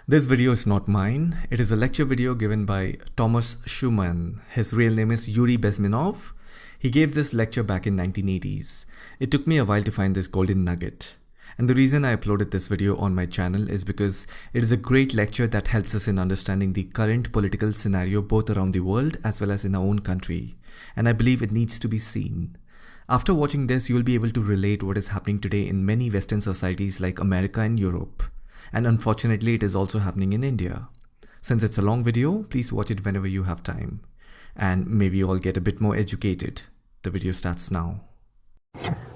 This video is not mine. It is a lecture video given by Thomas Schumann. His real name is Yuri Bezmenov. He gave this lecture back in 1980s. It took me a while to find this golden nugget. And the reason I uploaded this video on my channel is because it is a great lecture that helps us in understanding the current political scenario both around the world as well as in our own country. And I believe it needs to be seen. After watching this, you will be able to relate what is happening today in many Western societies like America and Europe. And unfortunately, it is also happening in India. Since it's a long video, please watch it whenever you have time. And maybe you all get a bit more educated. The video starts now.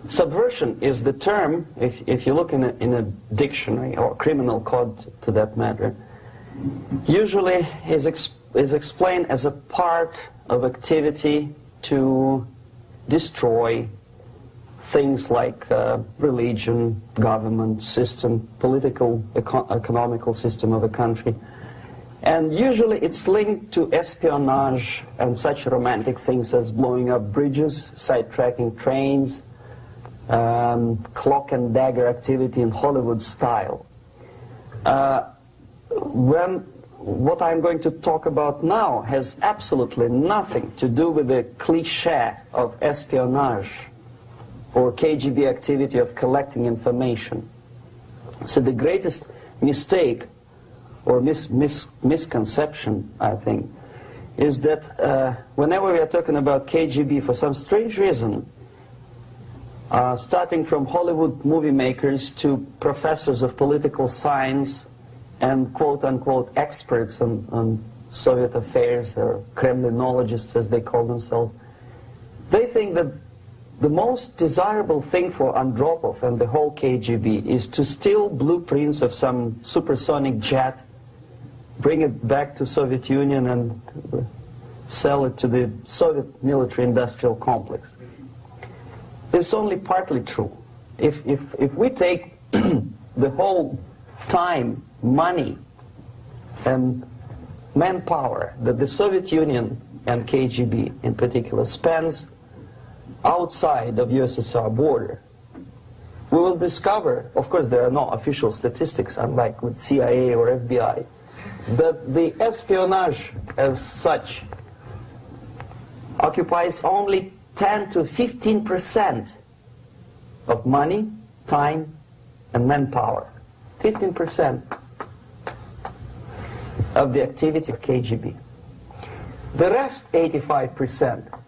Subversion is the term, if you look in a dictionary or criminal code to that matter, usually is explained as a part of activity to destroy things like religion, government, system, political, economical system of a country. And usually it's linked to espionage and such romantic things as blowing up bridges, sidetracking trains, cloak and dagger activity in Hollywood style. What I'm going to talk about now has absolutely nothing to do with the cliché of espionage or KGB activity of collecting information. So the greatest mistake or misconception, I think, is that whenever we are talking about KGB, for some strange reason, starting from Hollywood movie makers to professors of political science and quote-unquote experts on Soviet affairs, or Kremlinologists as they call themselves, they think that the most desirable thing for Andropov and the whole KGB is to steal blueprints of some supersonic jet, bring it back to Soviet Union and sell it to the Soviet military-industrial complex. It's only partly true. If we take the whole time, money, and manpower that the Soviet Union and KGB in particular spends outside of USSR border, we will discover, of course there are no official statistics unlike with CIA or FBI, that the espionage as such occupies only 10 to 15% of money, time, and manpower. 15% of the activity of KGB. The rest, 85%,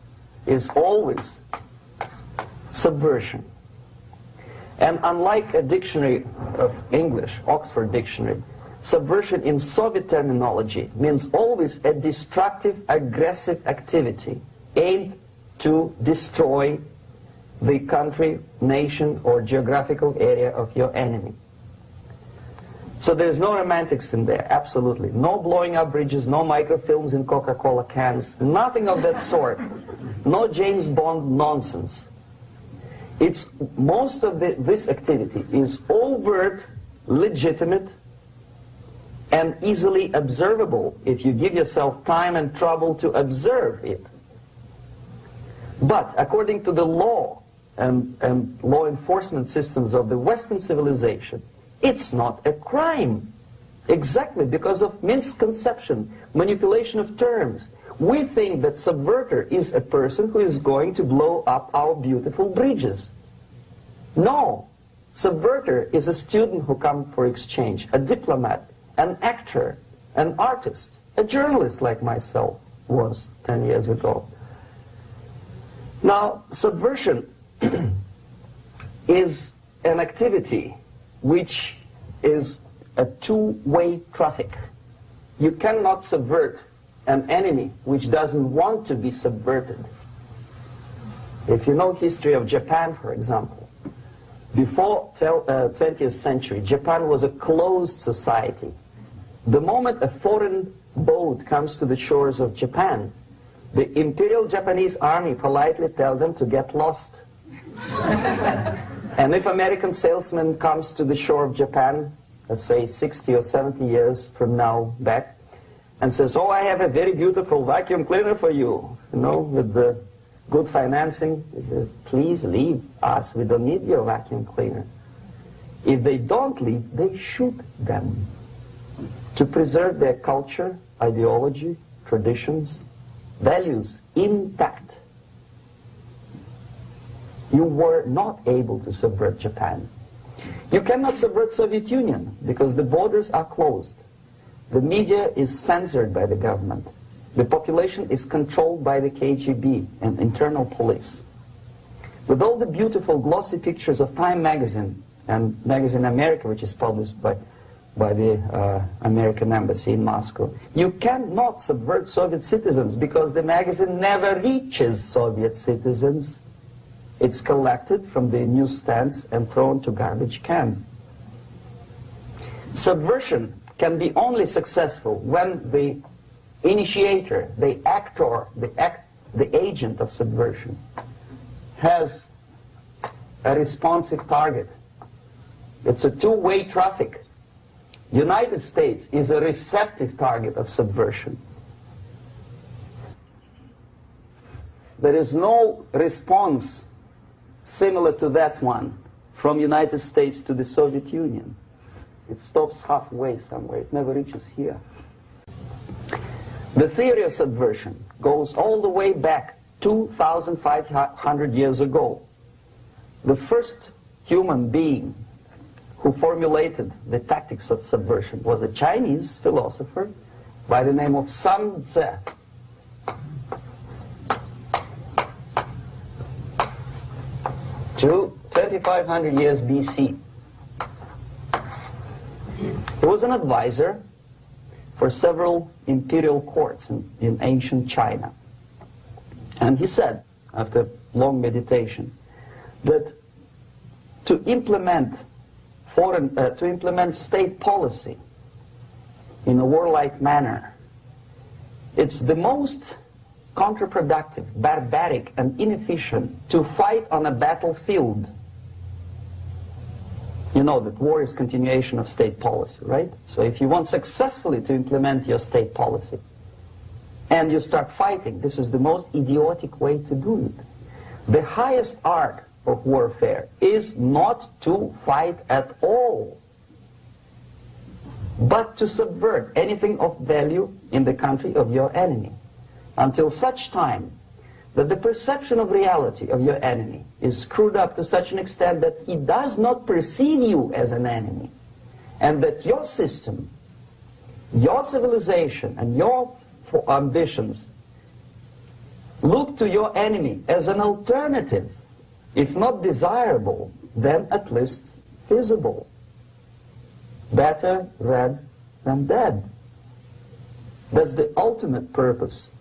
is always subversion. And unlike a dictionary of English, Oxford Dictionary, subversion in Soviet terminology means always a destructive, aggressive activity aimed to destroy the country, nation, or geographical area of your enemy. So there's no romantics in there, absolutely. No blowing up bridges, no microfilms in Coca-Cola cans, nothing of that sort. No James Bond nonsense. It's most of this activity is overt, legitimate, and easily observable if you give yourself time and trouble to observe it. But according to the law and law enforcement systems of the Western civilization, it's not a crime. Exactly because of misconception, manipulation of terms. We think that subverter is a person who is going to blow up our beautiful bridges. No. Subverter is a student who comes for exchange, a diplomat, an actor, an artist, a journalist like myself was 10 years ago. Now, subversion is an activity which is a two-way traffic. You cannot subvert an enemy which doesn't want to be subverted. If you know history of Japan, for example, before 20th century, Japan was a closed society. The moment a foreign boat comes to the shores of Japan, the Imperial Japanese Army politely tells them to get lost. And if American salesman comes to the shore of Japan, let's say 60 or 70 years from now back, and says, oh, I have a very beautiful vacuum cleaner for you, with the good financing, he says, please leave us, we don't need your vacuum cleaner. If they don't leave, they shoot them. to preserve their culture, ideology, traditions, values intact. You were not able to subvert Japan. You cannot subvert Soviet Union because the borders are closed. The media is censored by the government. The population is controlled by the KGB and internal police. With all the beautiful glossy pictures of Time magazine and Magazine America, which is published by the American embassy in Moscow, you cannot subvert Soviet citizens because the magazine never reaches Soviet citizens. It's collected from the newsstands and thrown to garbage can. Subversion can be only successful when the initiator, the actor, the agent of subversion has a responsive target. It's a two-way traffic. United States is a receptive target of subversion. There is no response similar to that one from United States to the Soviet Union. It stops halfway somewhere. It never reaches here. The theory of subversion goes all the way back 2,500 years ago. The first human being who formulated the tactics of subversion was a Chinese philosopher by the name of Sun Tzu. 2,500 years BC. He was an advisor for several imperial courts in ancient China. And he said, after long meditation, that to implement state policy in a warlike manner, it's the most counterproductive, barbaric, and inefficient to fight on a battlefield. You know that war is continuation of state policy, right? So if you want successfully to implement your state policy, and you start fighting, this is the most idiotic way to do it. The highest art of warfare is not to fight at all, but to subvert anything of value in the country of your enemy, until such time that the perception of reality of your enemy is screwed up to such an extent that he does not perceive you as an enemy, and that your system, your civilization, and your ambitions look to your enemy as an alternative, if not desirable, then at least feasible. Better red than dead. That's the ultimate purpose,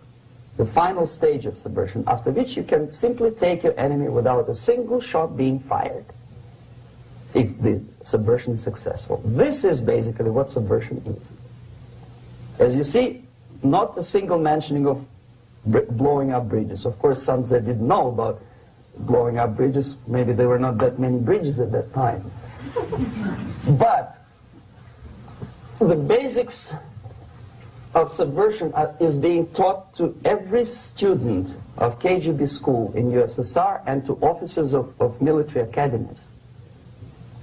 the final stage of subversion, after which you can simply take your enemy without a single shot being fired, if the subversion is successful. This is basically what subversion is. As you see, not a single mentioning of blowing up bridges. Of course, Sun Tzu didn't know about blowing up bridges. Maybe there were not that many bridges at that time. But the basics of subversion is being taught to every student of KGB school in USSR and to officers of military academies.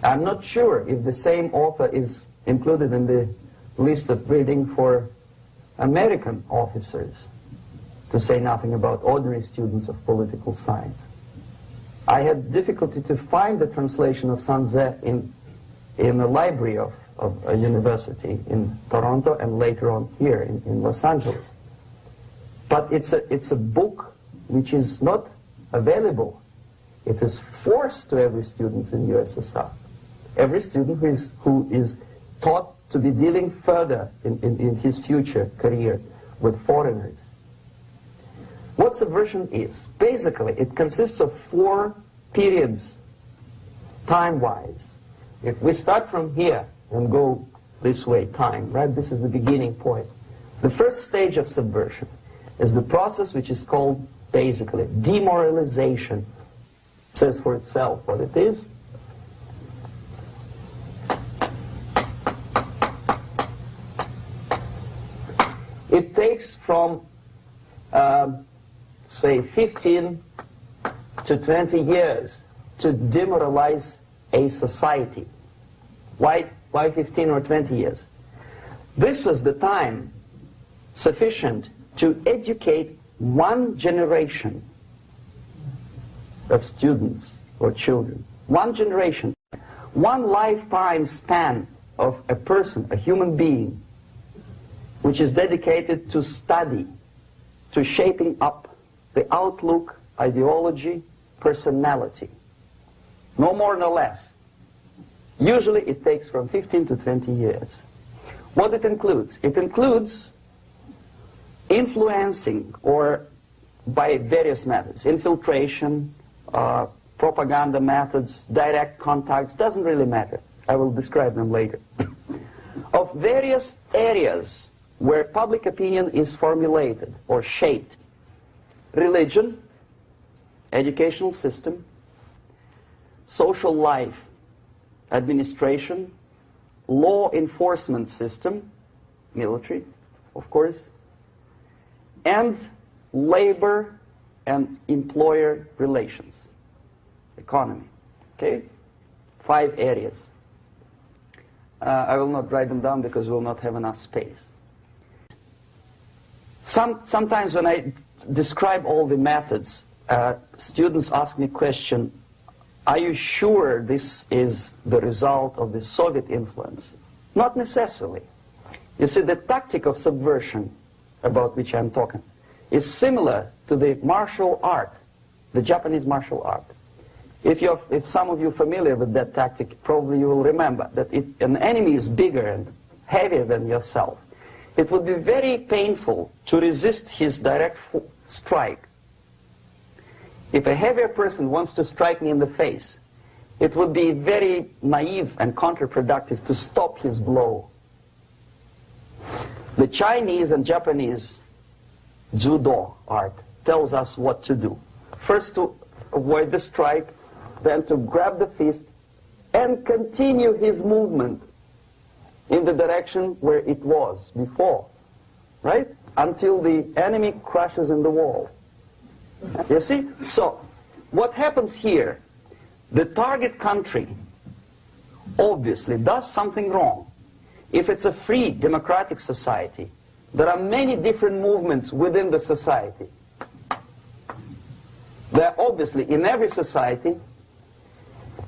I'm not sure if the same author is included in the list of reading for American officers, to say nothing about ordinary students of political science. I had difficulty to find the translation of Sun Tzu in a library of a university in Toronto and later on here in Los Angeles. But it's a book which is not available. It is forced to every student in USSR. Every student who is taught to be dealing further in his future career with foreigners. What subversion is? Basically, it consists of 4 periods, time-wise. If we start from here and go this way, time, right? This is the beginning point. The first stage of subversion is the process which is called, basically, demoralization. It says for itself what it is. It takes from, say, 15 to 20 years to demoralize a society. Why 15 or 20 years? This is the time sufficient to educate one generation of students or children. One generation. One lifetime span of a person, a human being, which is dedicated to study, to shaping up the outlook, ideology, personality. No more, no less. Usually it takes from 15 to 20 years. What it includes? It includes influencing, or by various methods, infiltration, propaganda methods, direct contacts, doesn't really matter. I will describe them later. Of various areas where public opinion is formulated or shaped. Religion, educational system, social life, administration, law enforcement system, military, of course, and labor and employer relations, economy. Okay? 5 areas. I will not write them down because we will not have enough space. Sometimes when I describe all the methods, students ask me question, are you sure this is the result of the Soviet influence? Not necessarily. You see, the tactic of subversion, about which I'm talking, is similar to the martial art, the Japanese martial art. If some of you are familiar with that tactic, probably you will remember that if an enemy is bigger and heavier than yourself, it would be very painful to resist his direct strike. If a heavier person wants to strike me in the face, it would be very naive and counterproductive to stop his blow. The Chinese and Japanese judo art tells us what to do. First to avoid the strike, then to grab the fist and continue his movement in the direction where it was before, right? Until the enemy crashes in the wall. You see? So, what happens here? The target country obviously does something wrong. If it's a free democratic society, there are many different movements within the society. There are obviously, in every society,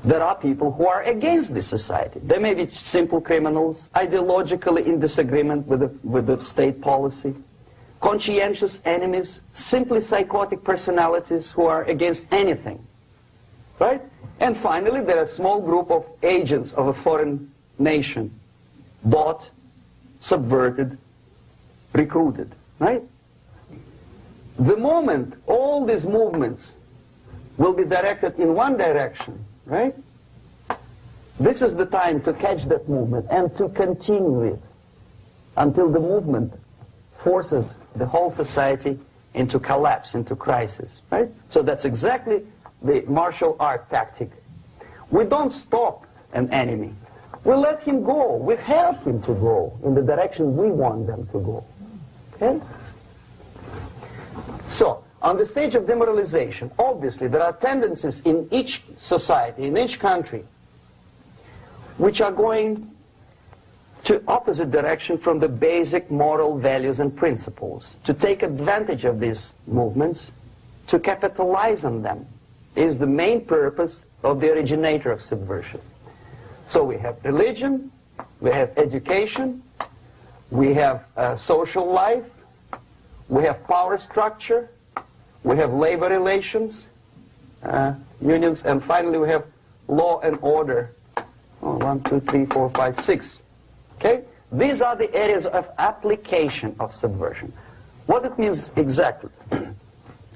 there are people who are against this society. They may be simple criminals, ideologically in disagreement with the state policy, conscientious enemies, simply psychotic personalities who are against anything, right? And finally, there are a small group of agents of a foreign nation, bought, subverted, recruited, right? The moment all these movements will be directed in one direction, right? This is the time to catch that movement and to continue it until the movement forces the whole society into collapse, into crisis, right? So that's exactly the martial art tactic. We don't stop an enemy. We let him go. We help him to go in the direction we want them to go. Okay? So, on the stage of demoralization, obviously there are tendencies in each society, in each country, which are going to opposite direction from the basic moral values and principles. To take advantage of these movements, to capitalize on them, is the main purpose of the originator of subversion. So we have religion, we have education, we have social life, we have power structure, we have labor relations, unions, and finally we have law and order. 1, 2, 3, 4, 5, 6. Okay? These are the areas of application of subversion. What it means exactly?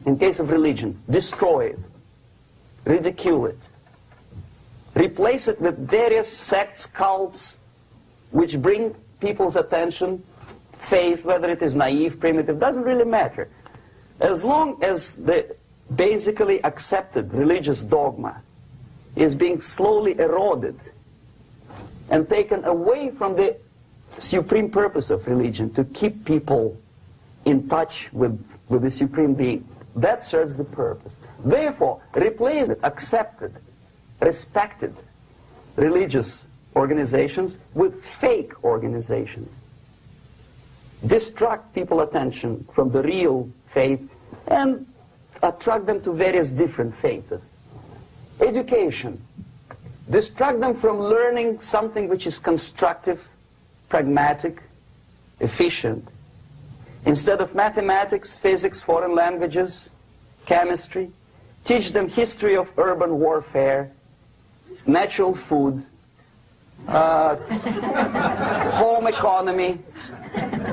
In case of religion, destroy it, ridicule it, replace it with various sects, cults, which bring people's attention, faith, whether it is naive, primitive, doesn't really matter. As long as the basically accepted religious dogma is being slowly eroded and taken away from the supreme purpose of religion, to keep people in touch with the supreme being, that serves the purpose. Therefore, replace it, accepted, respected religious organizations with fake organizations, distract people's attention from the real faith and attract them to various different faiths. Education. Distract them from learning something which is constructive, pragmatic, efficient. Instead of mathematics, physics, foreign languages, chemistry, teach them history of urban warfare, natural food, home economy,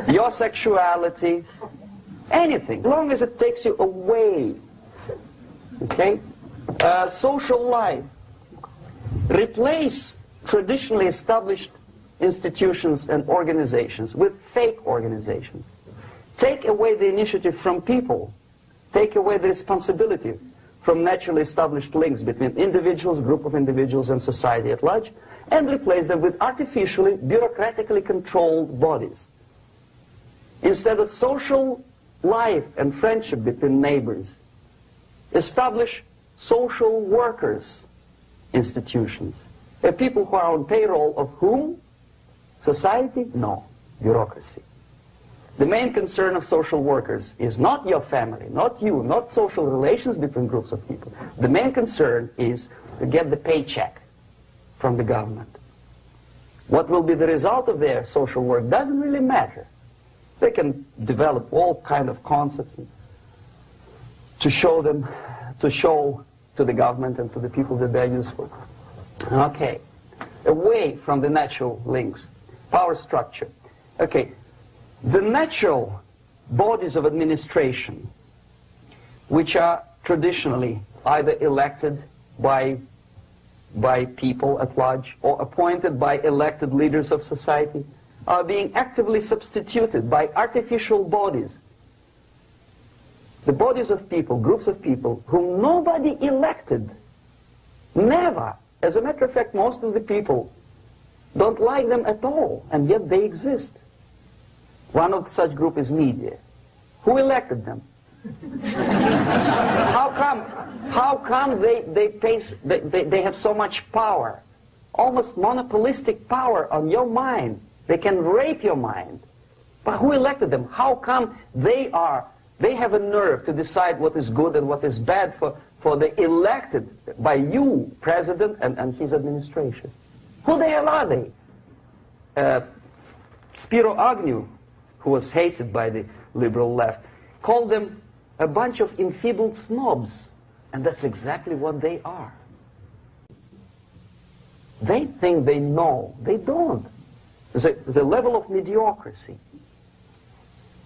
your sexuality, anything, as long as it takes you away. Okay? Social life. Replace traditionally established institutions and organizations with fake organizations. Take away the initiative from people. Take away the responsibility from naturally established links between individuals, group of individuals, and society at large, and replace them with artificially, bureaucratically controlled bodies. Instead of social life and friendship between neighbors, establish social workers institutions. People who are on payroll of whom? Society? No. Bureaucracy. The main concern of social workers is not your family, not you, not social relations between groups of people. The main concern is to get the paycheck from the government. What will be the result of their social work doesn't really matter. They can develop all kind of concepts to show to the government and to the people that they're useful. Okay, away from the natural links, power structure. Okay, the natural bodies of administration, which are traditionally either elected by people at large or appointed by elected leaders of society, are being actively substituted by artificial bodies. The bodies of people, groups of people, whom nobody elected. Never. As a matter of fact, most of the people don't like them at all, and yet they exist. One of such group is media. Who elected them? How come they have so much power? Almost monopolistic power on your mind. They can rape your mind. But who elected them? How come they have a nerve to decide what is good and what is bad for the elected by you, president, and his administration? Who the hell are they? Spiro Agnew, who was hated by the liberal left, called them a bunch of enfeebled snobs. And that's exactly what they are. They think they know. They don't. The level of mediocrity.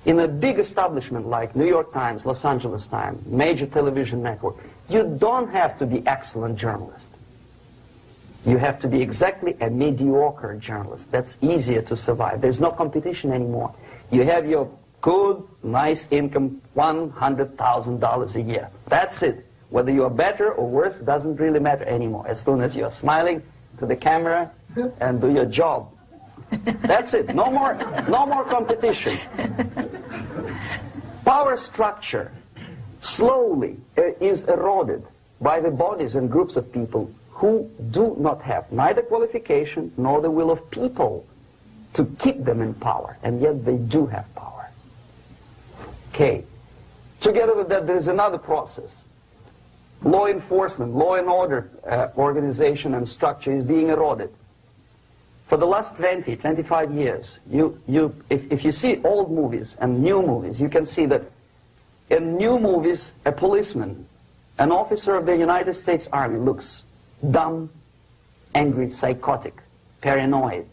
In a big establishment like New York Times, Los Angeles Times, major television network, you don't have to be excellent journalist. You have to be exactly a mediocre journalist. That's easier to survive. There's no competition anymore. You have your good, nice income, $100,000 a year. That's it. Whether you are better or worse doesn't really matter anymore. As soon as you're smiling to the camera and do your job. That's it. No more competition. Power structure slowly is eroded by the bodies and groups of people who do not have neither qualification nor the will of people to keep them in power, and yet they do have power. Okay. Together with that, there is another process. Law enforcement, law and order organization and structure is being eroded. For the last 20, 25 years, if you see old movies and new movies, you can see that in new movies, a policeman, an officer of the United States Army looks dumb, angry, psychotic, paranoid.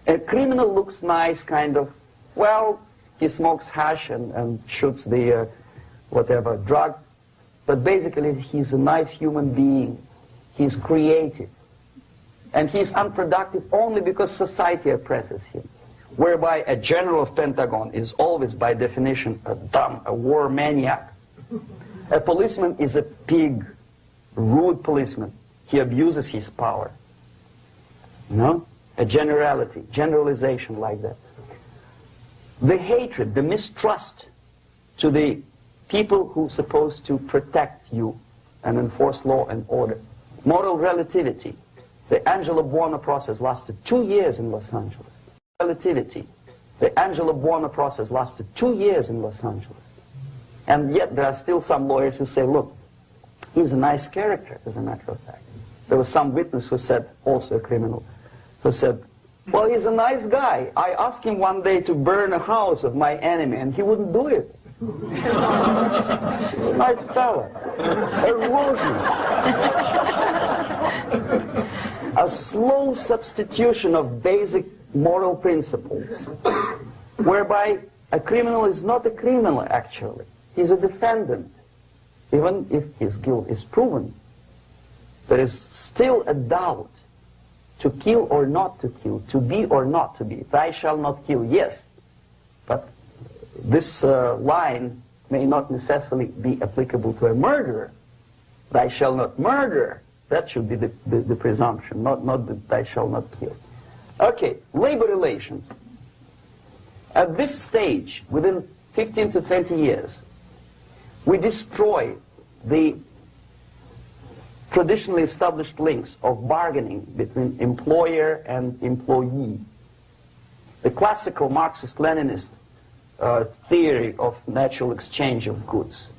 A criminal looks nice, kind of, well, he smokes hash and shoots the whatever drug, but basically he's a nice human being. He's creative. And he's unproductive only because society oppresses him. Whereby a general of Pentagon is always, by definition, a war maniac. A policeman is a pig, rude policeman. He abuses his power. No? A generalization like that. The hatred, the mistrust to the people who are supposed to protect you and enforce law and order. Moral relativity. The Angelo Buono process lasted 2 years in Los Angeles. Relativity. The Angelo Buono process lasted 2 years in Los Angeles. And yet there are still some lawyers who say, look, he's a nice character, as a matter of fact. There was some witness who said, also a criminal, who said, well, he's a nice guy. I asked him one day to burn a house of my enemy, and he wouldn't do it. He's a nice fella. Erosion. A slow substitution of basic moral principles, whereby a criminal is not a criminal, actually. He's a defendant. Even if his guilt is proven, there is still a doubt. To kill or not to kill, to be or not to be. Thou shalt not kill, yes. But this line may not necessarily be applicable to a murderer. Thou shalt not murder. That should be the presumption, not that thou shalt not kill. Okay, labor relations. At this stage, within 15 to 20 years, we destroy the traditionally established links of bargaining between employer and employee. The classical Marxist-Leninist theory of natural exchange of goods.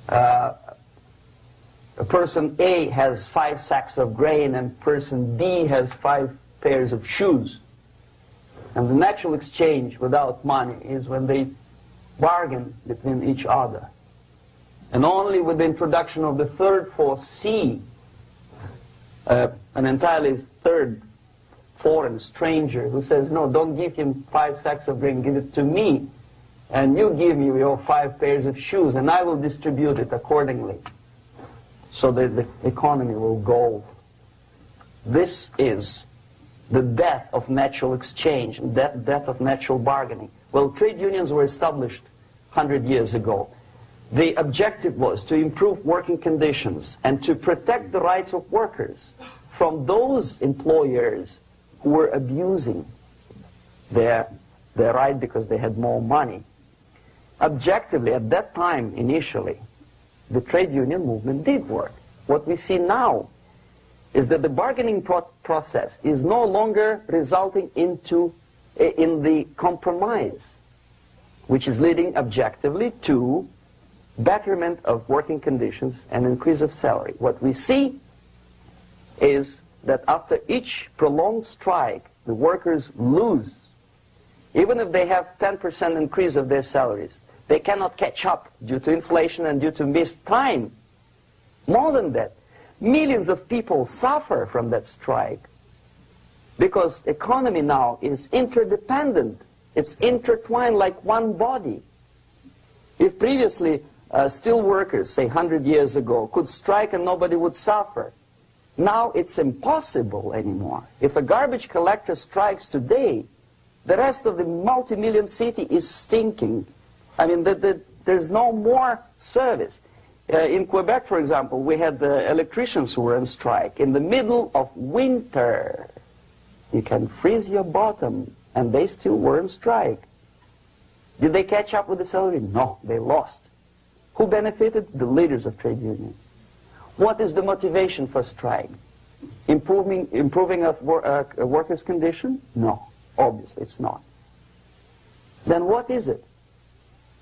A person A has 5 sacks of grain and person B has 5 pairs of shoes. And the natural exchange without money is when they bargain between each other. And only with the introduction of the third force, C, an entirely third foreign stranger who says, no, don't give him 5 sacks of grain, give it to me, and you give me your 5 pairs of shoes, and I will distribute it accordingly, so that the economy will go. This is the death of natural exchange, death of natural bargaining. Well, trade unions were established 100 years ago. The objective was to improve working conditions and to protect the rights of workers from those employers who were abusing their right because they had more money. Objectively, at that time, initially, the trade union movement did work. What we see now is that the bargaining process is no longer resulting in the compromise, which is leading objectively to betterment of working conditions and increase of salary. What we see is that after each prolonged strike, the workers lose. Even if they have 10% increase of their salaries, they cannot catch up due to inflation and due to missed time. More than that, millions of people suffer from that strike because economy now is interdependent. It's intertwined like one body. If previously steel workers, say 100 years ago, could strike and nobody would suffer, now it's impossible anymore. If a garbage collector strikes today, the rest of the multi-million city is stinking. I mean, there's no more service. In Quebec, for example, we had the electricians who were on strike in the middle of winter. You can freeze your bottom, and they still were on strike. Did they catch up with the salary? No, they lost. Who benefited? The leaders of trade unions. What is the motivation for strike? Improving of a worker's condition? No, obviously it's not. Then what is it?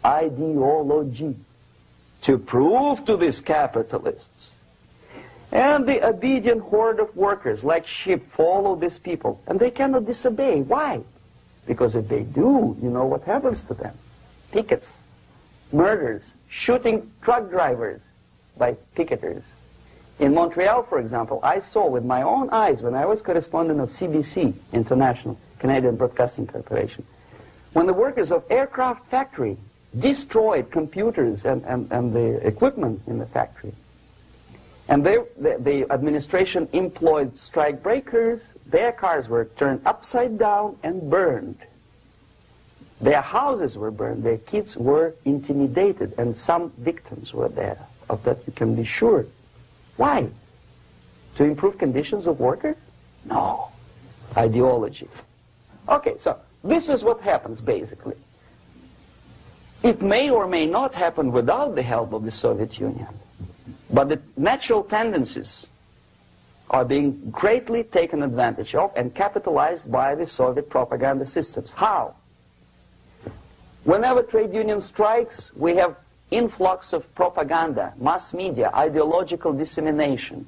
Ideology. To prove to these capitalists. And the obedient horde of workers, like sheep, follow these people. And they cannot disobey. Why? Because if they do, you know what happens to them. Pickets, murders, shooting truck drivers by picketers. In Montreal, for example, I saw with my own eyes when I was correspondent of CBC International, Canadian Broadcasting Corporation, when the workers of aircraft factory destroyed computers and the equipment in the factory. And the administration employed strike breakers. Their cars were turned upside down and burned. Their houses were burned. Their kids were intimidated. And some victims were there. Of that you can be sure. Why? To improve conditions of workers? No. Ideology. Okay, so this is what happens basically. It may or may not happen without the help of the Soviet Union. But the natural tendencies are being greatly taken advantage of and capitalized by the Soviet propaganda systems. How? Whenever trade union strikes, we have influx of propaganda, mass media, ideological dissemination.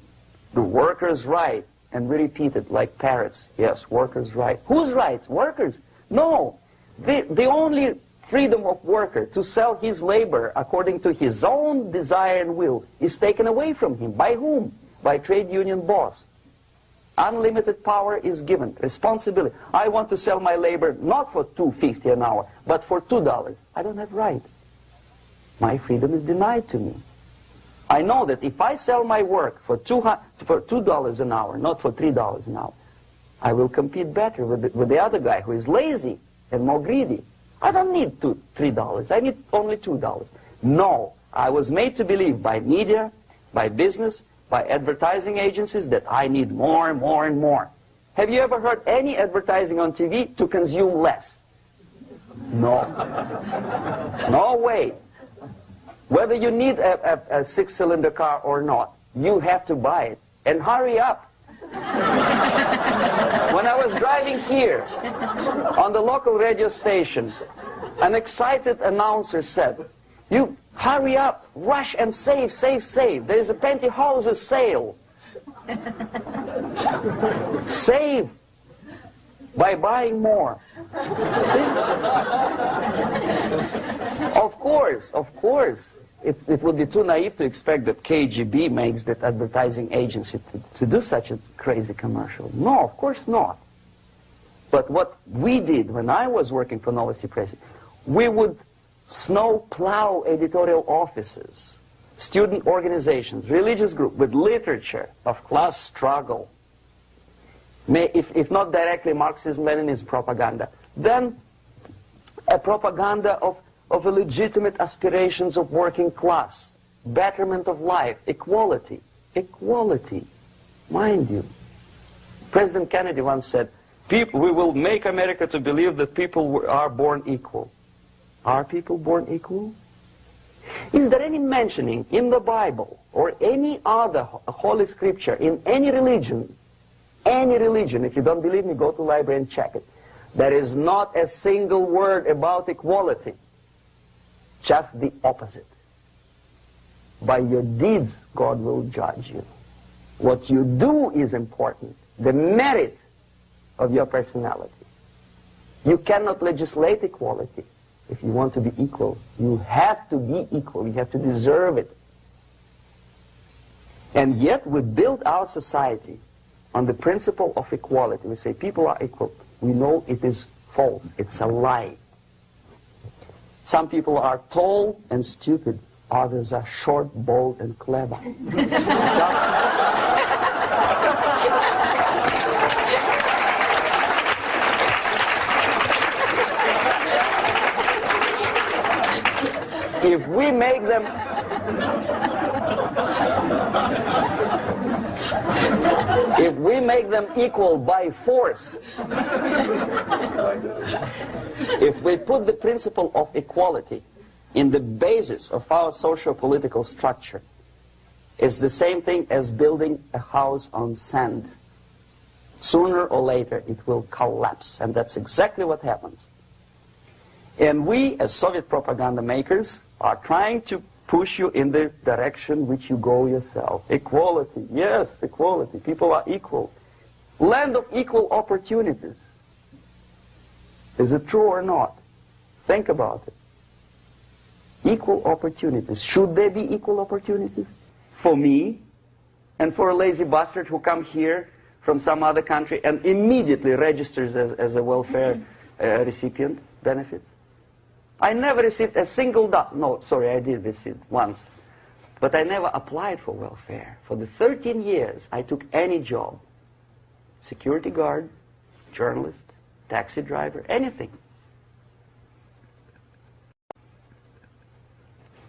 The workers' right, and we repeat it like parrots. Yes, workers' right. Whose rights? Workers? No. The only freedom of worker to sell his labor according to his own desire and will is taken away from him. By whom? By trade union boss. Unlimited power is given. Responsibility. I want to sell my labor not for $2.50 an hour, but for $2. I don't have right. My freedom is denied to me. I know that if I sell my work for $2 an hour, not for $3 an hour, I will compete better with the other guy who is lazy and more greedy. I don't need $3. I need only $2. No. I was made to believe by media, by business, by advertising agencies that I need more and more and more. Have you ever heard any advertising on TV to consume less? No. No way. Whether you need a six-cylinder car or not, you have to buy it. And hurry up. When I was driving here on the local radio station, an excited announcer said, "You hurry up, rush and save, save, save. There is a pantyhose sale." Save by buying more. See? Of course. It would be too naive to expect that KGB makes that advertising agency to do such a crazy commercial. No, of course not. But what we did when I was working for Novosti Press, we would snow plow editorial offices, student organizations, religious groups with literature of class struggle, if not directly Marxism-Leninism propaganda, then a propaganda of a legitimate aspirations of working class, betterment of life, equality. Equality, mind you. President Kennedy once said, we will make America to believe that people are born equal. Are people born equal? Is there any mentioning in the Bible or any other holy scripture in any religion, if you don't believe me, go to the library and check it. There is not a single word about equality. Just the opposite. By your deeds, God will judge you. What you do is important. The merit of your personality. You cannot legislate equality. If you want to be equal, you have to be equal. You have to deserve it. And yet we build our society on the principle of equality. We say people are equal. We know it is false. It's a lie. Some people are tall and stupid. Others are short, bold, and clever. If we make them equal by force, if we put the principle of equality in the basis of our socio-political structure, it's the same thing as building a house on sand. Sooner or later it will collapse, and that's exactly what happens. And we, as Soviet propaganda makers, are trying to push you in the direction which you go yourself. Equality, yes, equality. People are equal. Land of equal opportunities. Is it true or not? Think about it. Equal opportunities. Should there be equal opportunities? For me, and for a lazy bastard who come here from some other country and immediately registers as a welfare recipient, benefits? I never received a single dollar. No, sorry, I did receive once. But I never applied for welfare. For the 13 years, I took any job. Security guard, journalist, taxi driver, anything.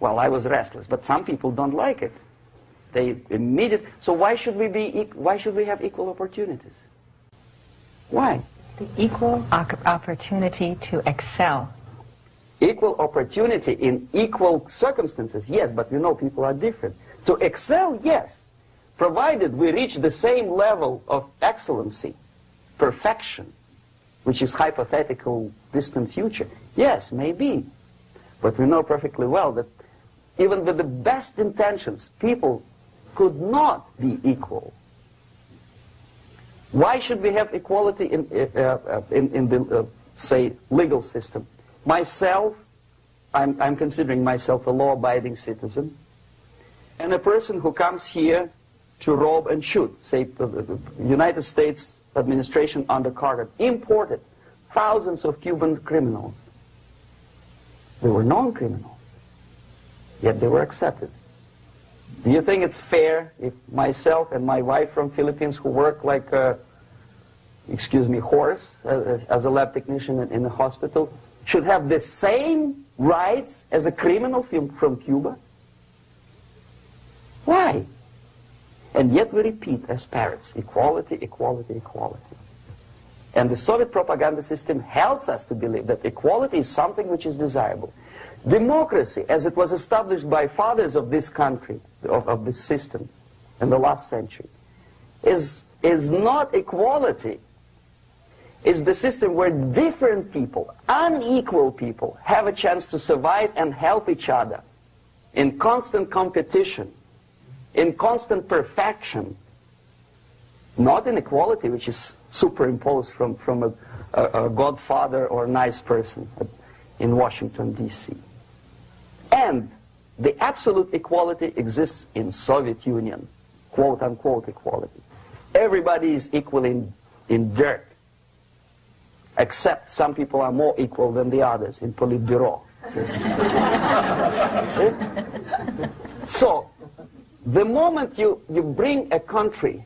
Well, I was restless, but some people don't like it. They immediately. So why should we have equal opportunities? Why? The equal opportunity to excel. Equal opportunity in equal circumstances, yes, but you know people are different. To excel, yes, provided we reach the same level of excellency, perfection, which is hypothetical, distant future. Yes, maybe. But we know perfectly well that even with the best intentions, people could not be equal. Why should we have equality in the, say, legal system? Myself, I'm considering myself a law-abiding citizen, and a person who comes here to rob and shoot, say, the United States administration under Carter imported thousands of Cuban criminals. They were non-criminals, yet they were accepted. Do you think it's fair if myself and my wife from Philippines, who work like a, excuse me, horse as a lab technician in the hospital, should have the same rights as a criminal from Cuba? Why? And yet we repeat as parrots, equality, equality, equality. And the Soviet propaganda system helps us to believe that equality is something which is desirable. Democracy, as it was established by fathers of this country, of this system in the last century, is not equality. It's the system where different people, unequal people, have a chance to survive and help each other in constant competition, in constant perfection, not in equality, which is superimposed from a godfather or a nice person in Washington, D.C. And the absolute equality exists in Soviet Union, quote-unquote equality. Everybody is equal in dirt, except some people are more equal than the others in Politburo. So, the moment you bring a country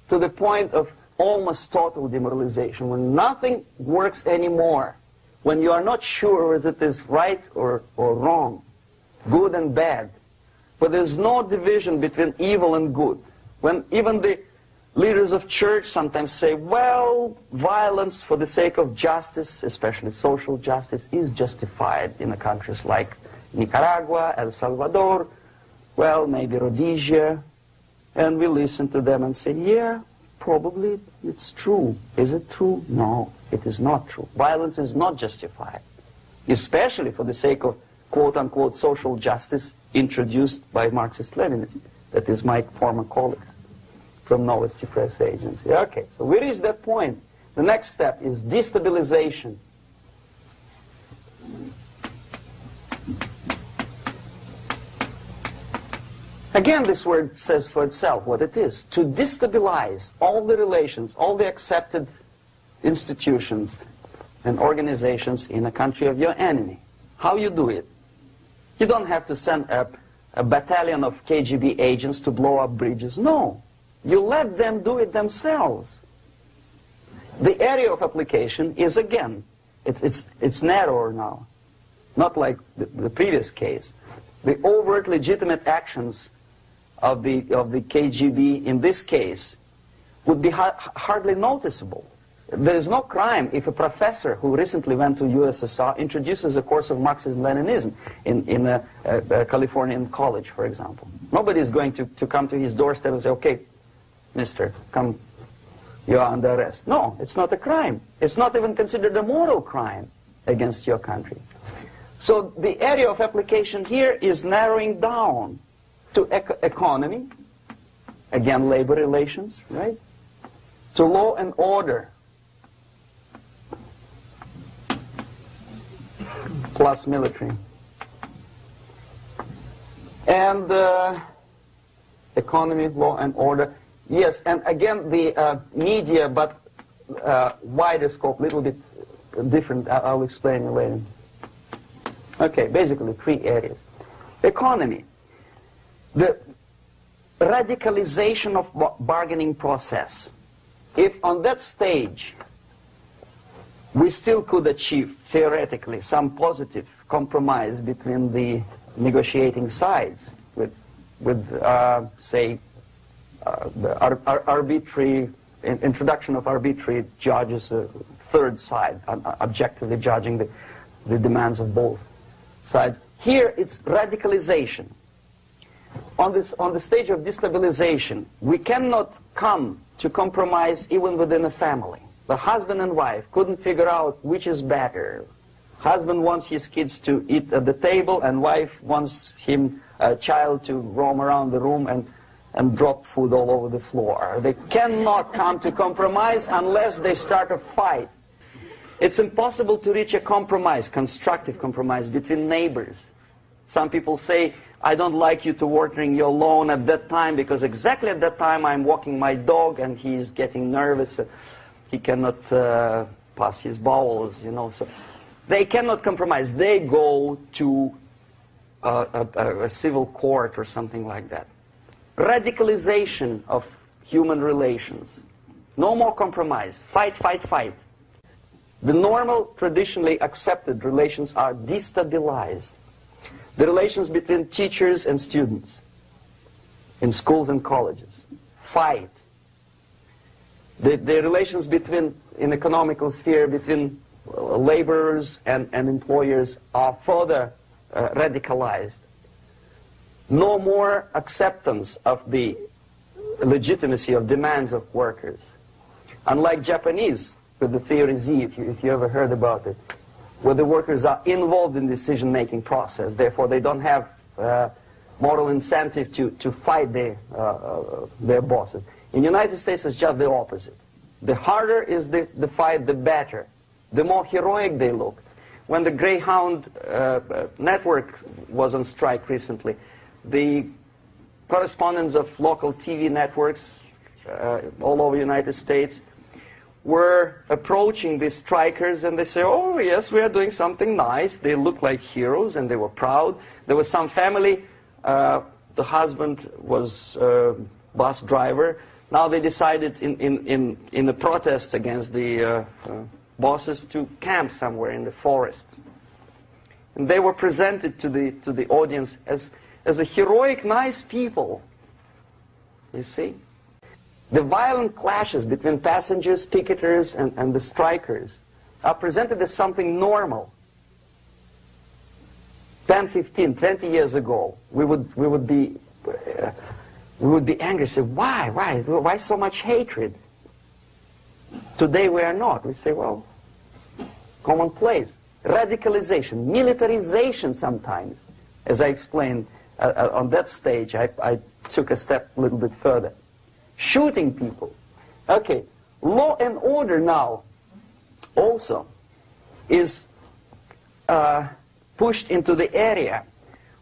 to the point of almost total demoralization, when nothing works anymore, when you are not sure whether it is right or wrong, good and bad, but there's no division between evil and good, when even the leaders of church sometimes say, well, violence for the sake of justice, especially social justice, is justified in the countries like Nicaragua, El Salvador, well, maybe Rhodesia, and we listen to them and say, yeah, probably it's true. Is it true? No, it is not true. Violence is not justified, especially for the sake of quote-unquote social justice introduced by Marxist-Leninists, that is my former colleagues from Novosti Press Agency. Okay, so we reached that point. The next step is destabilization. Again, this word says for itself what it is. To destabilize all the relations, all the accepted institutions and organizations in a country of your enemy. How you do it? You don't have to send a battalion of KGB agents to blow up bridges. No. You let them do it themselves. The area of application is, again, it's narrower now. Not like the previous case. The overt legitimate actions of the KGB in this case would be hardly noticeable. There is no crime if a professor who recently went to USSR introduces a course of Marxism-Leninism in a Californian college, for example. Nobody is going to come to his doorstep and say, okay, mister, come, you are under arrest. No, it's not a crime. It's not even considered a moral crime against your country. So the area of application here is narrowing down to economy, again labor relations, right? To law and order, plus military. And economy, law and order. Yes, and again the media, but wider scope, little bit different. I'll explain it later. Okay, basically 3 areas. Economy. The radicalization of bargaining process. If on that stage we still could achieve, theoretically, some positive compromise between the negotiating sides with say, the arbitrary, introduction of arbitrary judges, third side, objectively judging the demands of both sides. Here it's radicalization. On the stage of destabilization, we cannot come to compromise even within a family. The husband and wife couldn't figure out which is better, Husband wants his kids to eat at the table, and wife wants a child to roam around the room and drop food all over the floor. They cannot come to compromise unless they start a fight. It's impossible to reach a compromise, constructive compromise, between neighbors. Some people say, I don't like you to watering your lawn at that time because exactly at that time I'm walking my dog and he's getting nervous. He cannot pass his bowels, you know. So they cannot compromise. They go to a civil court or something like that. Radicalization of human relations. No more compromise. Fight, fight, fight. The normal, traditionally accepted relations are destabilized. The relations between teachers and students in schools and colleges. Fight. The relations in economical sphere between laborers and employers are further radicalized. No more acceptance of the legitimacy of demands of workers. Unlike Japanese, with the theory Z, if you ever heard about it, where the workers are involved in the decision-making process, therefore they don't have moral incentive to fight their bosses. In the United States, it's just the opposite. The harder is the fight, the better. The more heroic they look. When the Greyhound network was on strike recently, the correspondents of local TV networks all over the United States were approaching the strikers, and they say, oh yes, we are doing something nice. They look like heroes and they were proud. There was some family, the husband was a bus driver. Now they decided in a protest against the bosses to camp somewhere in the forest. And they were presented to the audience as a heroic, nice people. You see? The violent clashes between passengers, picketers, and the strikers are presented as something normal. 10, 15, 20 years ago, we would be angry, say, why so much hatred? Today we are not. We say, well, commonplace. Radicalization, militarization sometimes. As I explained on that stage, I took a step a little bit further. Shooting people. Okay, law and order now also is pushed into the area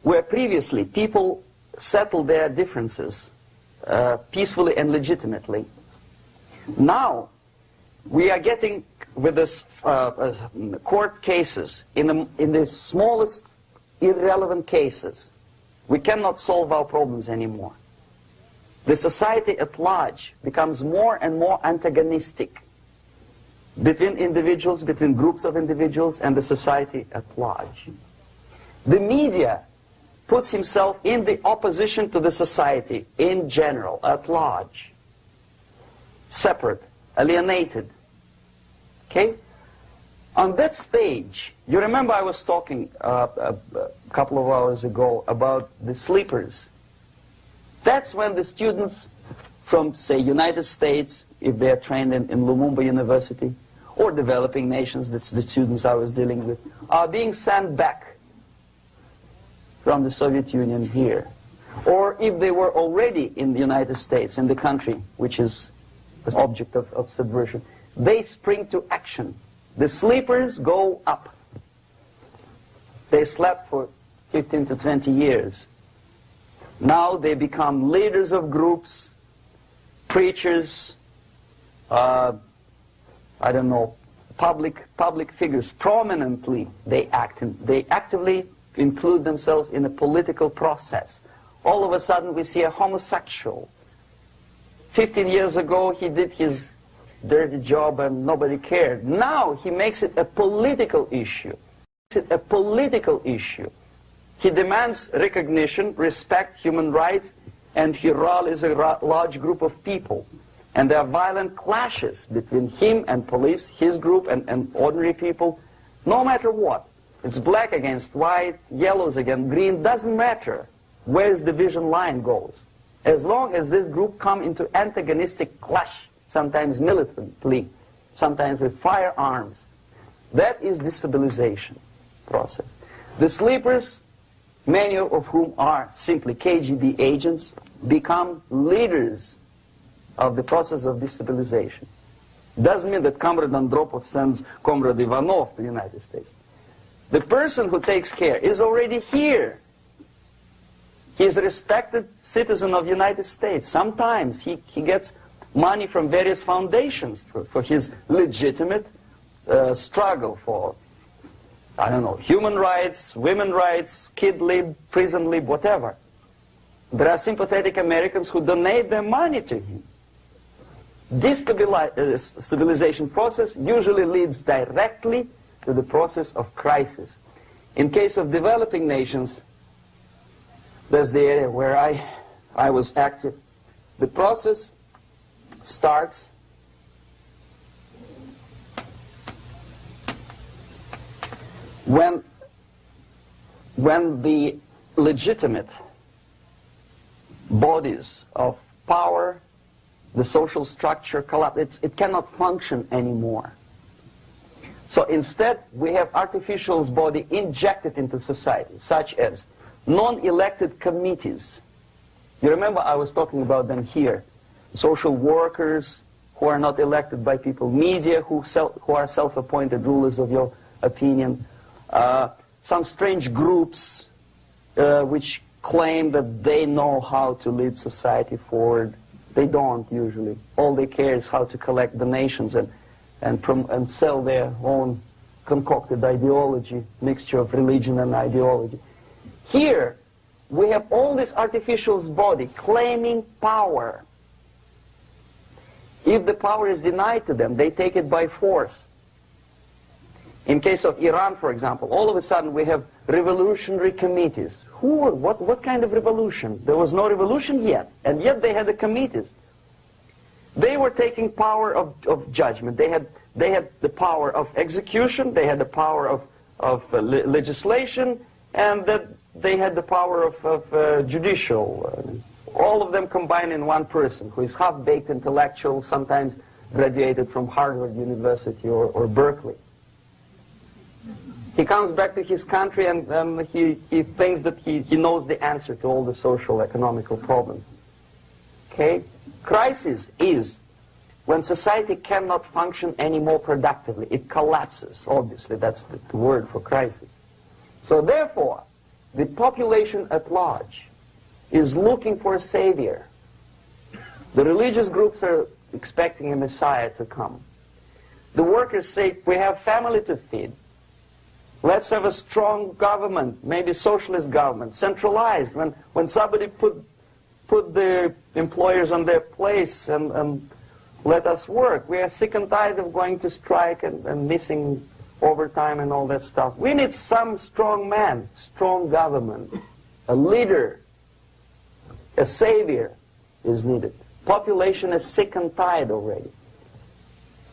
where previously people settled their differences peacefully and legitimately. Now we are getting with this court cases in the smallest irrelevant cases. We cannot solve our problems anymore. The society at large becomes more and more antagonistic between individuals, between groups of individuals, and the society at large. The media puts himself in the opposition to the society in general, at large. Separate, alienated. Okay? On that stage, you remember I was talking a couple of hours ago about the sleepers. That's when the students from, say, United States, if they are trained in Lumumba University, or developing nations, that's the students I was dealing with, are being sent back from the Soviet Union here. Or if they were already in the United States, in the country, which is the object of subversion, they spring to action. The sleepers go up. They slept for 15 to 20 years. Now they become leaders of groups, preachers, I don't know, public figures. Prominently they actively include themselves in a political process. All of a sudden we see a homosexual. 15 years ago he did his dirty job and nobody cared. Now he makes it a political issue. He demands recognition, respect, human rights, and he rallies a large group of people. And there are violent clashes between him and police, his group and ordinary people, no matter what. It's black against white, yellows against green, doesn't matter where the division line goes. As long as this group come into antagonistic clash, sometimes militantly, sometimes with firearms, that is destabilization. process. The sleepers, many of whom are simply KGB agents, become leaders of the process of destabilization. Doesn't mean that Comrade Andropov sends Comrade Ivanov to the United States. The person who takes care is already here. He is a respected citizen of the United States. Sometimes he gets money from various foundations for his legitimate struggle for, I don't know, human rights, women's rights, kid lib, prison lib, whatever. There are sympathetic Americans who donate their money to him. This stabilization process usually leads directly to the process of crisis. In case of developing nations, that's the area where I was active. The process starts when the legitimate bodies of power, the social structure collapse. It cannot function anymore. So instead, we have artificial body injected into society, such as non-elected committees. You remember I was talking about them here. Social workers who are not elected by people, media who are self-appointed rulers of your opinion, some strange groups which claim that they know how to lead society forward. They don't usually. All they care is how to collect donations and sell their own concocted ideology, mixture of religion and ideology. Here, we have all this artificial body claiming power. If the power is denied to them, they take it by force. In case of Iran, for example, all of a sudden we have revolutionary committees. What kind of revolution? There was no revolution yet, and yet they had the committees. They were taking power of judgment. They had the power of execution, they had the power of legislation, and that they had the power of judicial. All of them combined in one person, who is half-baked intellectual, sometimes graduated from Harvard University or Berkeley. He comes back to his country and he thinks that he knows the answer to all the social, economical problems. Okay? Crisis is when society cannot function any more productively. It collapses, obviously. That's the word for crisis. So therefore, the population at large is looking for a savior. The religious groups are expecting a messiah to come. The workers say, we have family to feed. Let's have a strong government, maybe socialist government, centralized. When somebody put the employers on their place and let us work. We are sick and tired of going to strike and missing overtime and all that stuff. We need some strong man, strong government, a leader, a savior is needed. Population is sick and tired already.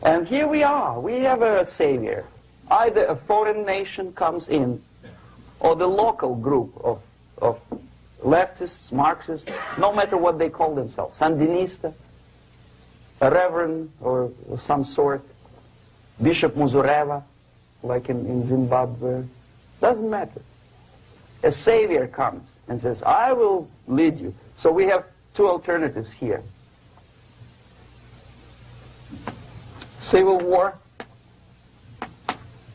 And here we are. We have a savior. Either a foreign nation comes in, or the local group of leftists, Marxists, no matter what they call themselves, Sandinista, a reverend or some sort, Bishop Muzureva, like in Zimbabwe, doesn't matter. A savior comes and says, I will lead you. So we have two alternatives here. Civil war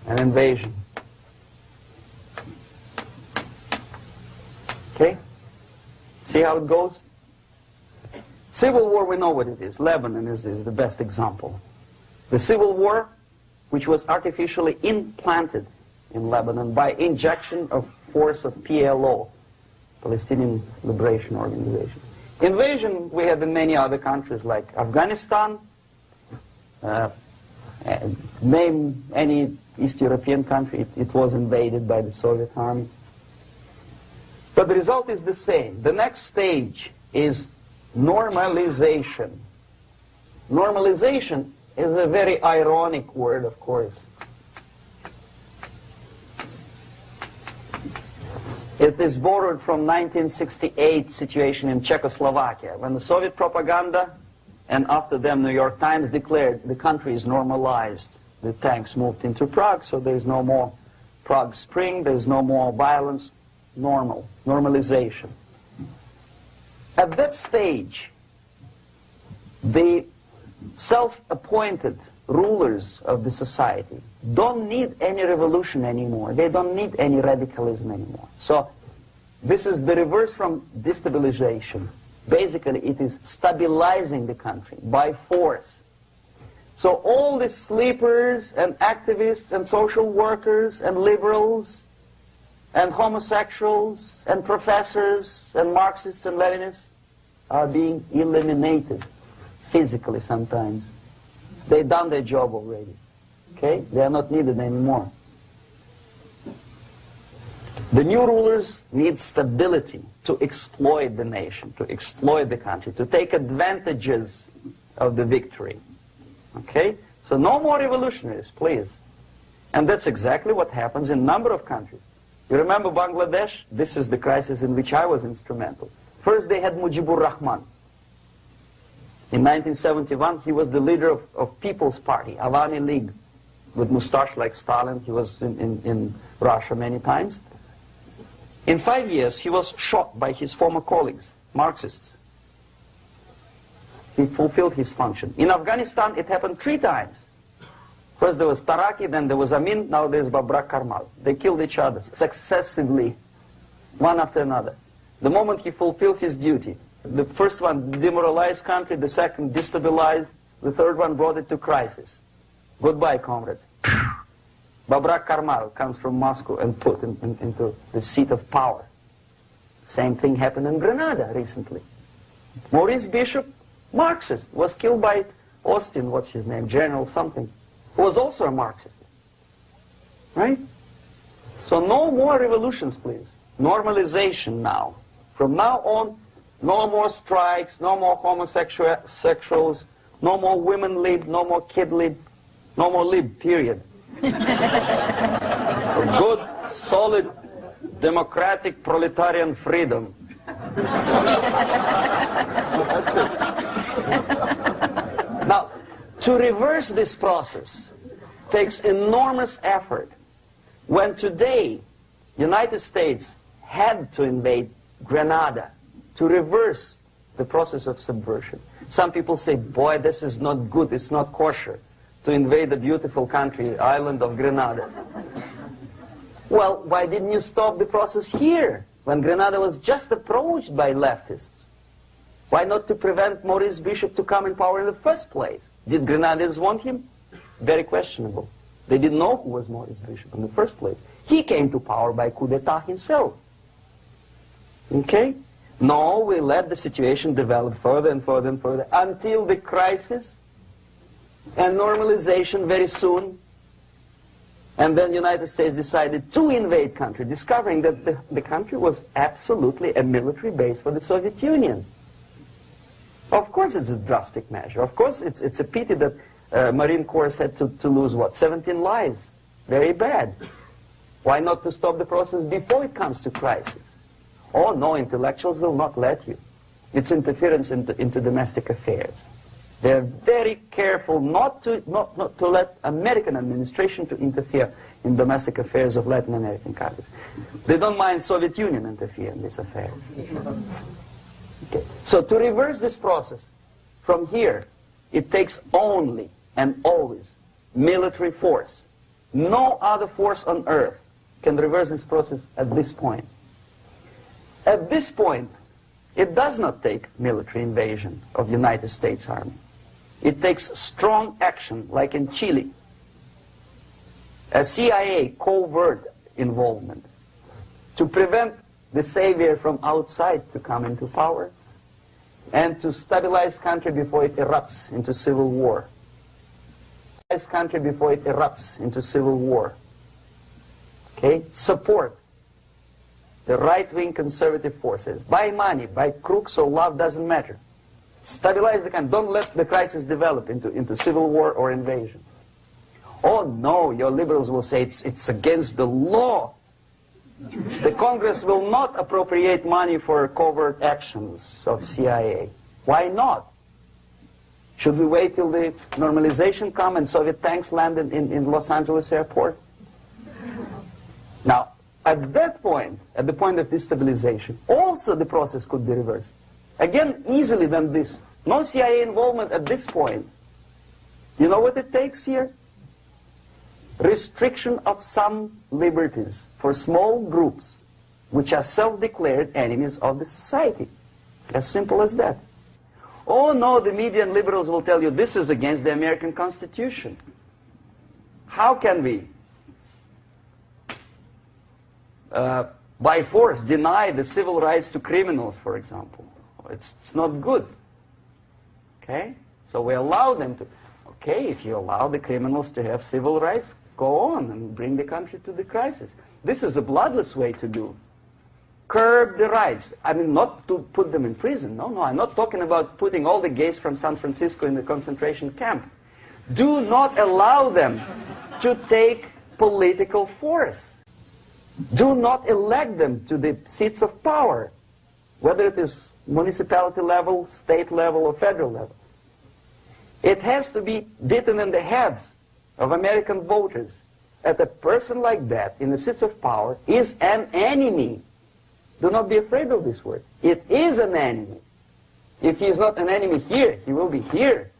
and invasion. Okay? See how it goes? Civil war, we know what it is. Lebanon is the best example. The civil war, which was artificially implanted in Lebanon by injection of force of PLO, Palestinian Liberation Organization. Invasion we have in many other countries like Afghanistan, name any East European country, it was invaded by the Soviet army. But the result is the same. The next stage is normalization. Normalization is a very ironic word, of course. It is borrowed from 1968 situation in Czechoslovakia, when the Soviet propaganda, and after them New York Times, declared the country is normalized. The tanks moved into Prague, so there is no more Prague Spring, there's no more violence, normalization. At that stage, the self-appointed rulers of the society don't need any revolution anymore. They don't need any radicalism anymore. So this is the reverse from destabilization. Basically, it is stabilizing the country by force. So all the sleepers and activists and social workers and liberals and homosexuals and professors and Marxists and Leninists are being eliminated physically sometimes. They've done their job already. Okay? They are not needed anymore. The new rulers need stability to exploit the nation, to exploit the country, to take advantages of the victory. Okay? So no more revolutionaries, please. And that's exactly what happens in a number of countries. You remember Bangladesh? This is the crisis in which I was instrumental. First they had Mujibur Rahman. In 1971, he was the leader of People's Party, Awami League, with mustache like Stalin. He was in Russia many times. In 5 years, he was shot by his former colleagues, Marxists. He fulfilled his function. In Afghanistan, it happened 3 times. First there was Taraki, then there was Amin, now there's Babrak Karmal. They killed each other successively, one after another. The moment he fulfills his duty, the first one demoralized country, the second destabilized, the third one brought it to crisis. Goodbye, comrades. Babrak Karmal comes from Moscow and put into the seat of power. Same thing happened in Grenada recently. Maurice Bishop, Marxist, was killed by Austin, what's his name, General something, who was also a Marxist. Right? So no more revolutions, please. Normalization now. From now on, no more strikes, no more homosexuals, no more women lib, no more kid lib, no more lib, period. Good, solid, democratic, proletarian freedom. That's it. Now, to reverse this process takes enormous effort. When today, United States had to invade Grenada to reverse the process of subversion. Some people say, boy, this is not good, it's not kosher to invade the beautiful country, island of Grenada. Well, why didn't you stop the process here, when Grenada was just approached by leftists? Why not to prevent Maurice Bishop to come in power in the first place? Did Grenadians want him? Very questionable. They didn't know who was Maurice Bishop in the first place. He came to power by coup d'etat himself. Okay? No, we let the situation develop further and further and further until the crisis and normalization very soon. And then the United States decided to invade country, discovering that the country was absolutely a military base for the Soviet Union. Of course it's a drastic measure. Of course it's a pity that Marine Corps had to lose, what, 17 lives. Very bad. Why not to stop the process before it comes to crisis? Oh no, intellectuals will not let you. It's interference into domestic affairs. They're very careful not to let American administration to interfere in domestic affairs of Latin American countries. They don't mind Soviet Union interfere in these affairs. Okay. So to reverse this process, from here, it takes only and always military force. No other force on earth can reverse this process at this point. At this point, it does not take military invasion of the United States Army. It takes strong action, like in Chile. A CIA covert involvement to prevent the savior from outside to come into power and to stabilize country before it erupts into civil war. Stabilize country before it erupts into civil war. Okay? Support the right-wing conservative forces. Buy money, buy crooks or love, doesn't matter. Stabilize the country. Don't let the crisis develop into civil war or invasion. Oh no, your liberals will say it's against the law. The Congress will not appropriate money for covert actions of CIA. Why not? Should we wait till the normalization come and Soviet tanks land in Los Angeles airport? Now, at that point, at the point of destabilization, also the process could be reversed. Again, easily than this. No CIA involvement at this point. You know what it takes here? Restriction of some liberties for small groups which are self-declared enemies of the society. As simple as that. Oh no, the media and liberals will tell you this is against the American Constitution. How can we, by force, deny the civil rights to criminals, for example? It's not good. Okay? So we allow them to. Okay, if you allow the criminals to have civil rights, go on and bring the country to the crisis. This is a bloodless way to do. Curb the rights. I mean, not to put them in prison. No, I'm not talking about putting all the gays from San Francisco in the concentration camp. Do not allow them to take political force. Do not elect them to the seats of power, whether it is municipality level, state level, or federal level. It has to be beaten in the heads of American voters that a person like that in the seats of power is an enemy. Do not be afraid of this word. It is an enemy. If he is not an enemy here, he will be here.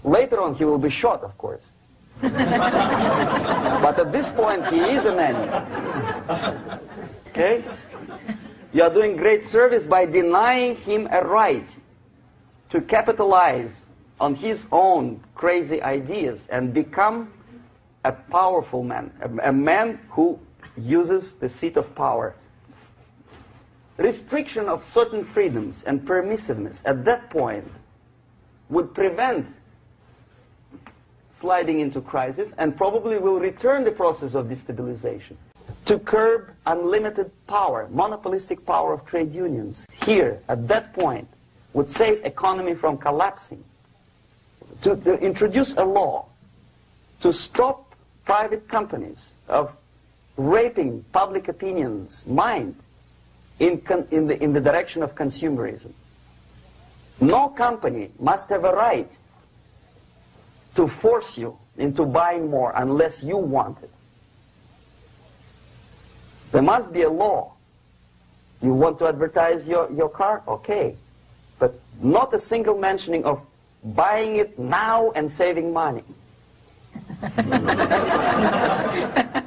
Later on, he will be shot, of course. But at this point, he is an enemy. Okay? You are doing great service by denying him a right to capitalize on his own crazy ideas and become a powerful man, a man who uses the seat of power. Restriction of certain freedoms and permissiveness at that point would prevent sliding into crisis and probably will return the process of destabilization. To curb unlimited power, monopolistic power of trade unions, here, at that point, would save economy from collapsing. To introduce a law to stop private companies of raping public opinion's mind in the direction of consumerism. No company must have a right to force you into buying more unless you want it. There must be a law. You want to advertise your car? Okay. But not a single mentioning of buying it now and saving money.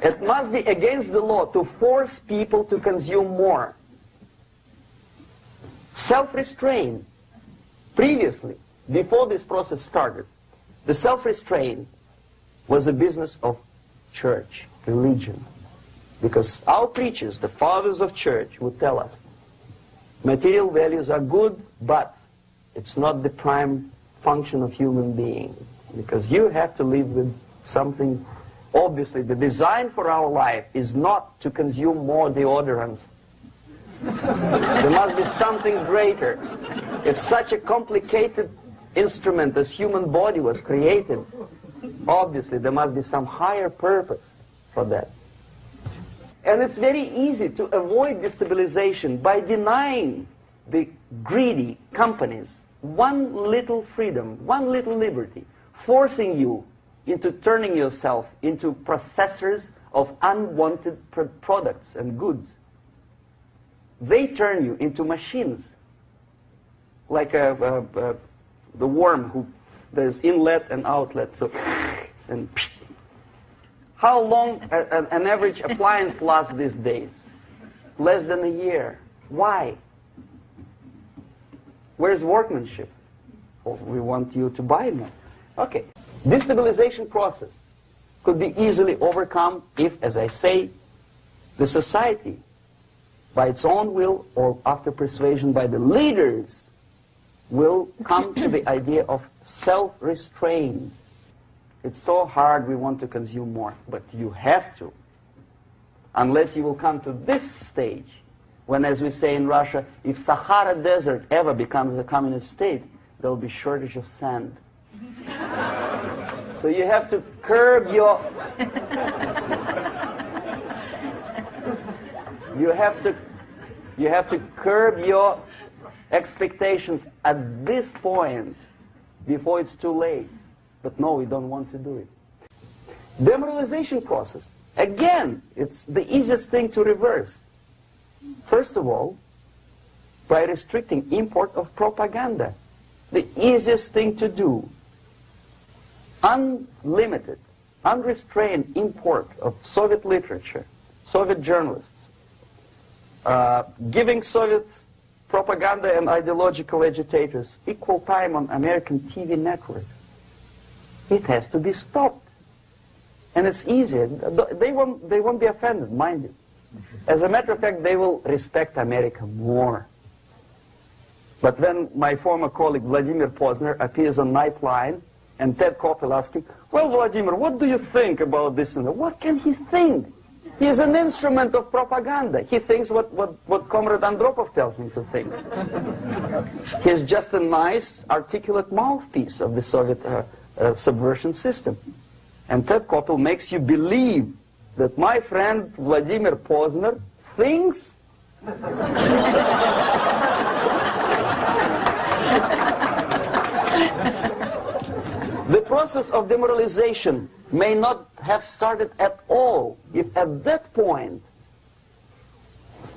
It must be against the law to force people to consume more. Self-restraint. Previously, before this process started, the self-restraint was a business of church, religion. Because our preachers, the fathers of church, would tell us, material values are good, but it's not the prime function of human being. Because you have to live with something. Obviously, the design for our life is not to consume more deodorants. There must be something greater. If such a complicated instrument as human body was created, obviously there must be some higher purpose for that. And it's very easy to avoid destabilization by denying the greedy companies one little freedom, one little liberty, forcing you into turning yourself into processors of unwanted products and goods. They turn you into machines, like the worm who there's inlet and outlet. So, and how long an average appliance lasts these days? Less than a year. Why? Where's workmanship? Oh, we want you to buy more. Okay. Destabilization process could be easily overcome if, as I say, the society, by its own will or after persuasion by the leaders, will come to the idea of self-restraint. It's so hard we want to consume more, but you have to. Unless you will come to this stage, when, as we say in Russia, if Sahara Desert ever becomes a communist state, there will be shortage of sand. So you have to curb your... You have to curb your expectations at this point before it's too late. But no, we don't want to do it. Demoralization process Again, it's the easiest thing to reverse. First of all, by restricting import of propaganda. The easiest thing to do. Unlimited, unrestrained import of Soviet literature, Soviet journalists, giving Soviet propaganda and ideological agitators equal time on American TV network. It has to be stopped. And it's easy. They won't be offended, mind you. As a matter of fact, they will respect America more. But when my former colleague Vladimir Posner appears on Nightline and Ted Koppel asks him, well, Vladimir, what do you think about this? And what can he think? He's an instrument of propaganda. He thinks what Comrade Andropov tells him to think. He's just a nice, articulate mouthpiece of the Soviet subversion system. And Ted Koppel makes you believe that my friend Vladimir Posner thinks the process of demoralization may not have started at all if at that point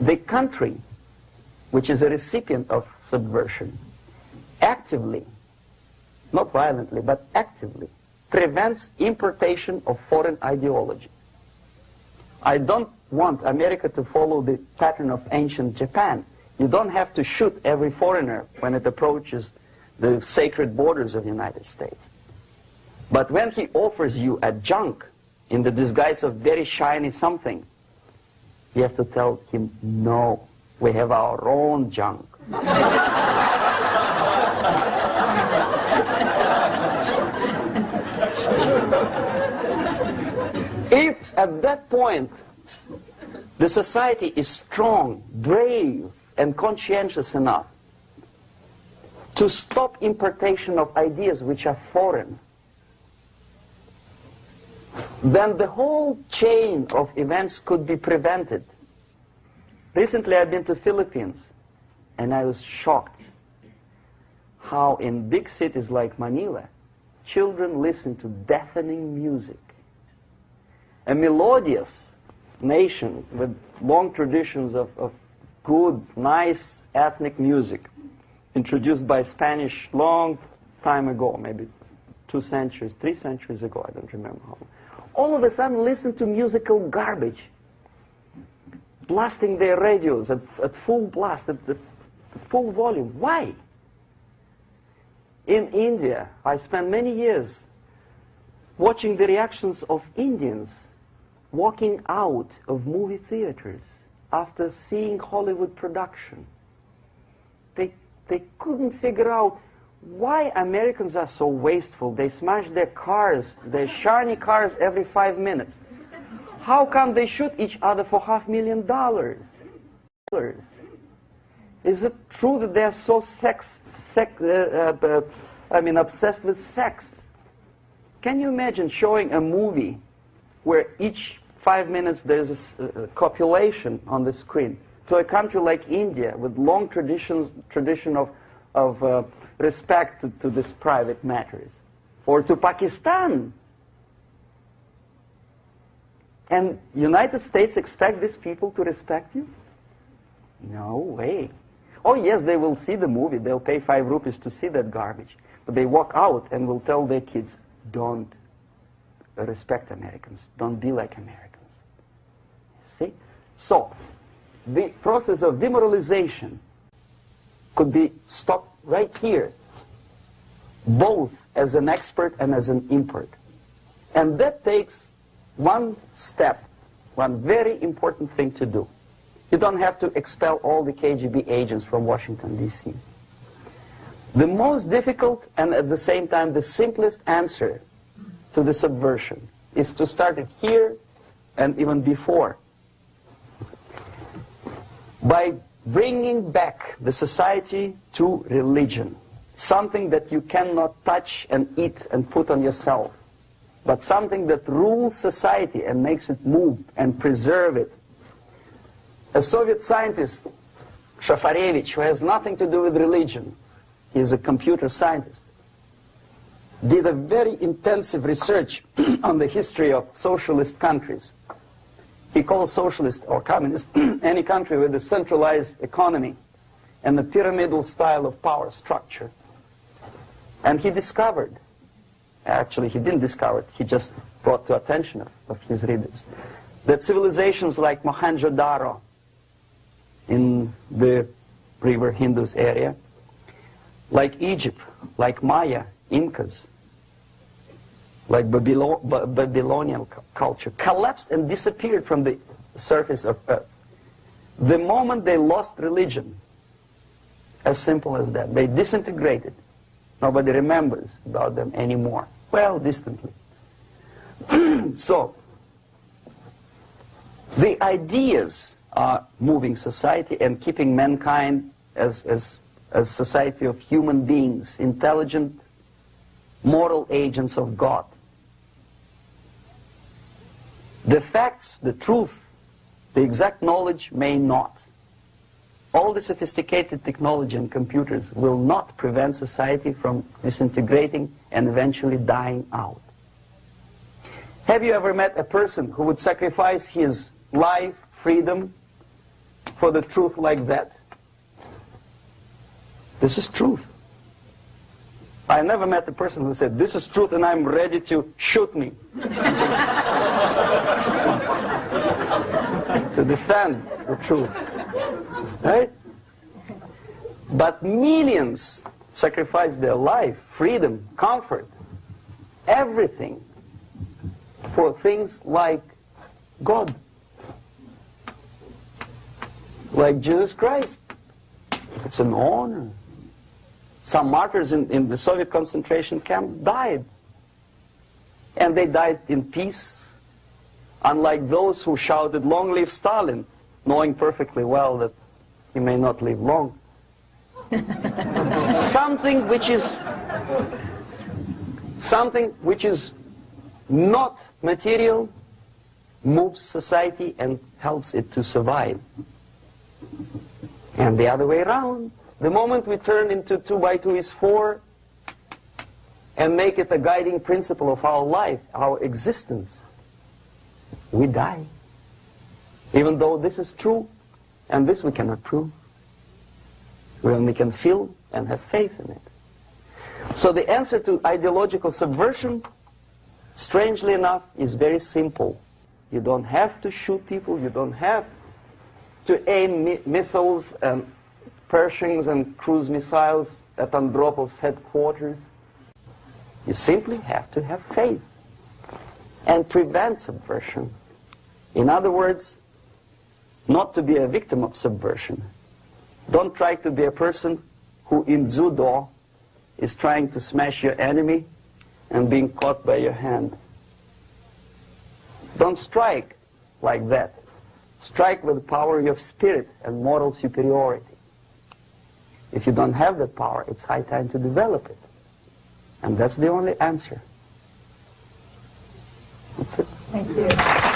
the country, which is a recipient of subversion, actively, not violently, but actively, prevents importation of foreign ideology. I don't want America to follow the pattern of ancient Japan. You don't have to shoot every foreigner when it approaches the sacred borders of the United States. But when he offers you a junk in the disguise of very shiny something, you have to tell him, no, we have our own junk. If at that point the society is strong, brave, and conscientious enough to stop importation of ideas which are foreign, then the whole chain of events could be prevented. Recently I've been to Philippines, and I was shocked how in big cities like Manila, children listen to deafening music. A melodious nation with long traditions of good, nice ethnic music, introduced by Spanish long time ago, maybe 2 centuries, 3 centuries ago, I don't remember how long. All of a sudden listen to musical garbage, blasting their radios at full blast, at full volume. Why? In India, I spent many years watching the reactions of Indians walking out of movie theaters after seeing Hollywood production. They couldn't figure out why Americans are so wasteful. They smash their cars, their shiny cars, every 5 minutes. How come they shoot each other for $500,000? Is it true that they're so obsessed with sex? Can you imagine showing a movie where each 5 minutes there's a copulation on the screen to a country like India with long tradition of respect to these private matters, or to Pakistan? And United States expect these people to respect you? No way. Oh yes, they will see the movie, they'll pay 5 rupees to see that garbage, but they walk out and will tell their kids, don't respect Americans, don't be like Americans. See? So, the process of demoralization could be stopped right here, both as an expert and as an import. And that takes one step, one very important thing to do. You don't have to expel all the KGB agents from Washington, D.C. The most difficult and at the same time the simplest answer to the subversion is to start it here and even before, by bringing back the society to religion, something that you cannot touch and eat and put on yourself, but something that rules society and makes it move and preserve it. A Soviet scientist, Shafarevich, who has nothing to do with religion, he is a computer scientist, did a very intensive research on the history of socialist countries He calls socialist or communist any country with a centralized economy and a pyramidal style of power structure. And he discovered, actually he didn't discover it, he just brought to attention of his readers, that civilizations like Mohenjo-Daro in the river Indus area, like Egypt, like Maya, Incas, like Babylonian culture, collapsed and disappeared from the surface of Earth. The moment they lost religion, as simple as that, they disintegrated. Nobody remembers about them anymore. Well, distantly. So, the ideas are moving society and keeping mankind as a society of human beings, intelligent, moral agents of God. The facts, the truth, the exact knowledge may not. All the sophisticated technology and computers will not prevent society from disintegrating and eventually dying out. Have you ever met a person who would sacrifice his life, freedom, for the truth like that? This is truth. I never met a person who said, this is truth and I'm ready to shoot me. To defend the truth. Right? But millions sacrifice their life, freedom, comfort, everything for things like God. Like Jesus Christ. It's an honor. Some martyrs in the Soviet concentration camp died. And they died in peace. Unlike those who shouted, "Long live Stalin," knowing perfectly well that he may not live long. Something which is not material moves society and helps it to survive. And the other way around. The moment we turn into 2 by 2 is 4 and make it a guiding principle of our life, our existence, we die. Even though this is true, and this we cannot prove. We only can feel and have faith in it. So the answer to ideological subversion, strangely enough, is very simple. You don't have to shoot people, you don't have to aim missiles and Pershings and cruise missiles at Andropov's headquarters. You simply have to have faith and prevent subversion. In other words, not to be a victim of subversion. Don't try to be a person who in judo is trying to smash your enemy and being caught by your hand. Don't strike like that. Strike with the power of spirit and moral superiority. If you don't have that power, it's high time to develop it. And that's the only answer. That's it. Thank you.